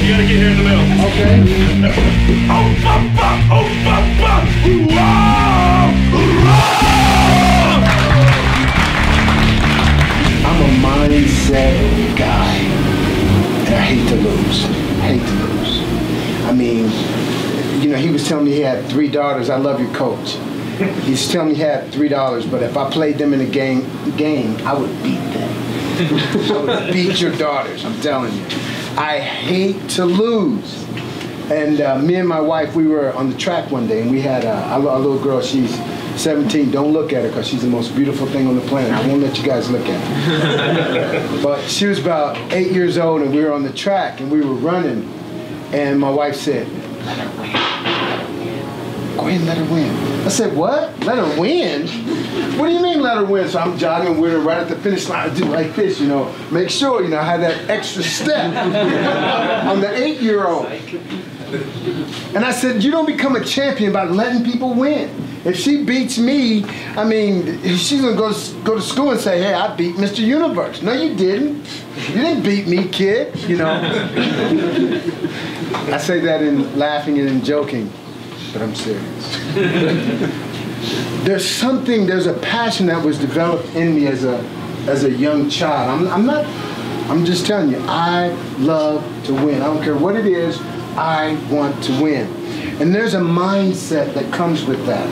You gotta get here in the middle. Okay. I'm a mindset guy, and I hate to lose. Hate to lose. I mean, you know, he was telling me he had 3 daughters. I love your coach. He's telling me he had 3 daughters, but if I played them in a game, I would beat them. I would beat your daughters, I'm telling you. I hate to lose. And me and my wife, we were on the track one day, and we had a little girl. She's 17. Don't look at her because she's the most beautiful thing on the planet. I won't let you guys look at her. But she was about 8 years old, and we were on the track, and we were running. And my wife said, "Let her win. Go ahead and let her win." I said, "What? Let her win? What do you mean let her win?" So I'm jogging with her right at the finish line. I do like this, you know, make sure, you know, I had that extra step. I'm the 8-year-old. And I said, you don't become a champion by letting people win. If she beats me, I mean, she's gonna go to school and say, "Hey, I beat Mr. Universe." No, you didn't. You didn't beat me, kid, you know. I say that in laughing and in joking, but I'm serious. There's a passion that was developed in me as a young child. I'm just telling you, I love to win. I don't care what it is, I want to win. And there's a mindset that comes with that.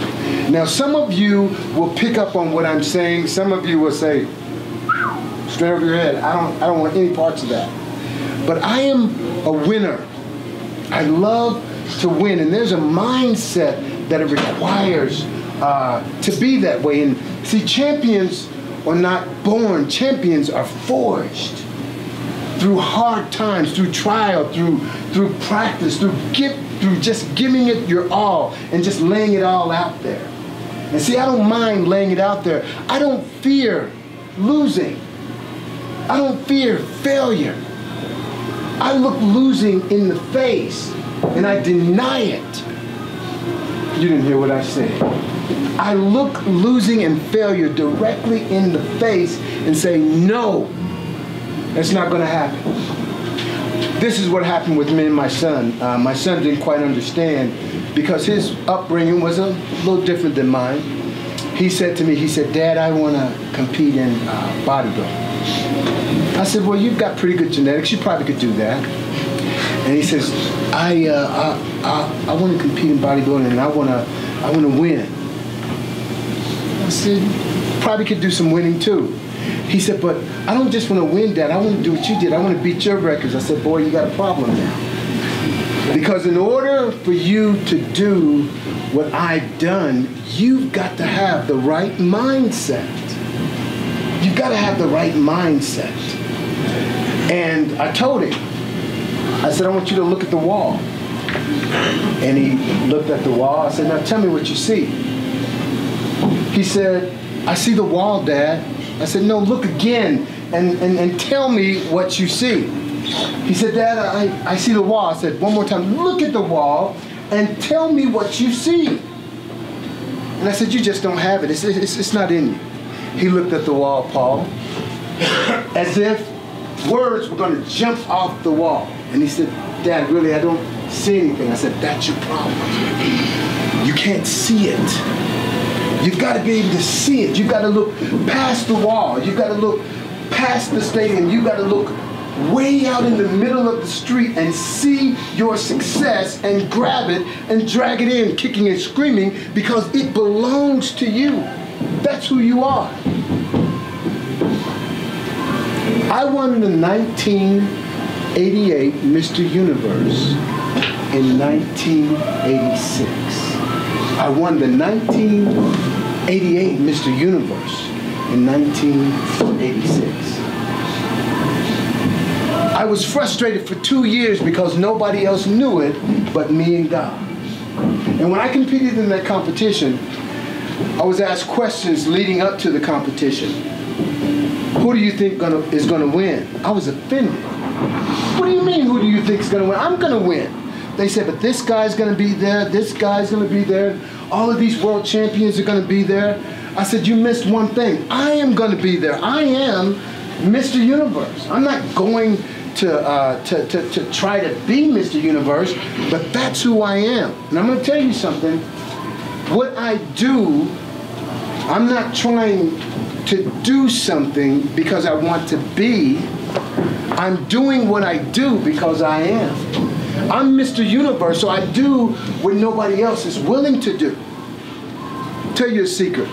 Now, some of you will pick up on what I'm saying. Some of you will say, straight over your head, I don't want any parts of that. But I am a winner. I love to win. And there's a mindset that it requires to be that way. And see, champions are not born. Champions are forged through hard times, through trial, through practice, through just giving it your all and just laying it all out there. And see, I don't mind laying it out there. I don't fear losing. I don't fear failure. I look losing in the face and I deny it. You didn't hear what I said. I look losing and failure directly in the face and say, no, that's not going to happen. This is what happened with me and my son. My son didn't quite understand because his upbringing was a little different than mine. He said to me, he said, "Dad, I want to compete in bodybuilding." I said, "Well, you've got pretty good genetics. You probably could do that." And he says, I want to compete in bodybuilding and I want to win." I said, "Probably could do some winning too." He said, "But I don't just want to win, Dad. I want to do what you did. I want to beat your records." I said, "Boy, you got a problem now. Because in order for you to do what I've done, you've got to have the right mindset. You've got to have the right mindset." And I told him, I said, "I want you to look at the wall." And he looked at the wall. I said, "Now tell me what you see." He said, "I see the wall, Dad." I said, "No, look again and tell me what you see." He said, "Dad, I see the wall." I said, "One more time, look at the wall and tell me what you see." And I said, "You just don't have it. It's not in you." He looked at the wall, Paul, as if words were going to jump off the wall. And he said, "Dad, really, I don't see anything." I said, "That's your problem. You can't see it. You've got to be able to see it. You've got to look past the wall. You've got to look past the stadium. You've got to look way out in the middle of the street and see your success and grab it and drag it in, kicking and screaming, because it belongs to you. That's who you are." I won the 1988 Mr. Universe in 1986. I won the 1988 Mr. Universe in 1986. I was frustrated for 2 years because nobody else knew it but me and God. And when I competed in that competition, I was asked questions leading up to the competition. Who do you think is going to win? I was offended. What do you mean, who do you think is going to win? I'm going to win. They said, but this guy's going to be there, this guy's going to be there, all of these world champions are going to be there. I said, you missed one thing. I am going to be there. I am Mr. Universe. I'm not going to try to be Mr. Universe, but that's who I am. And I'm going to tell you something. What I do, I'm not trying to do something because I want to be. I'm doing what I do because I am. I'm Mr. Universe, so I do what nobody else is willing to do. I'll tell you a secret.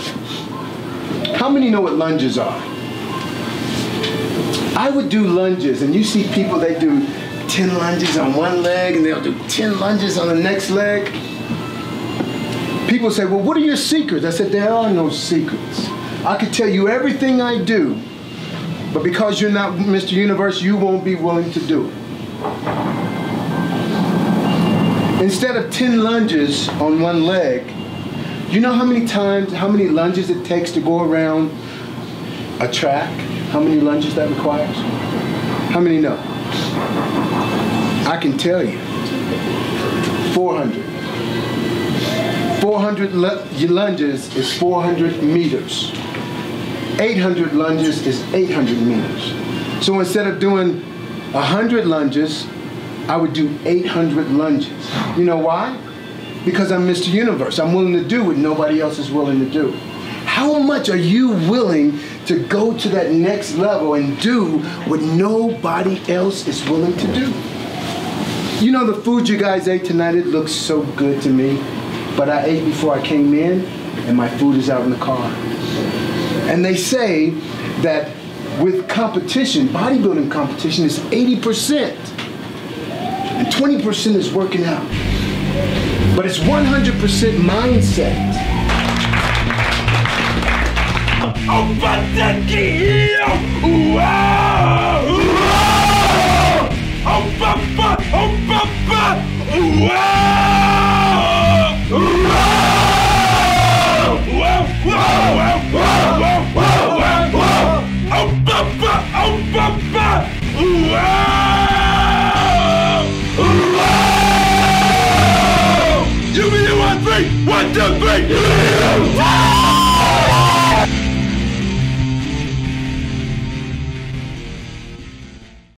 How many know what lunges are? I would do lunges, and you see people, they do 10 lunges on one leg, and they'll do 10 lunges on the next leg. People say, well, what are your secrets? I said, there are no secrets. I could tell you everything I do, but because you're not Mr. Universe, you won't be willing to do it. Instead of 10 lunges on one leg, you know how many lunges it takes to go around a track? How many lunges that requires? How many know? I can tell you. 400. 400 lunges is 400 meters. 800 lunges is 800 meters. So instead of doing 100 lunges, I would do 800 lunges. You know why? Because I'm Mr. Universe. I'm willing to do what nobody else is willing to do. How much are you willing to go to that next level and do what nobody else is willing to do? You know the food you guys ate tonight, it looks so good to me. But I ate before I came in, and my food is out in the car. And they say that with competition, bodybuilding competition is 80%. And 20% is working out. But it's 100% mindset. Give me the 1, 3, 1, 2, 3.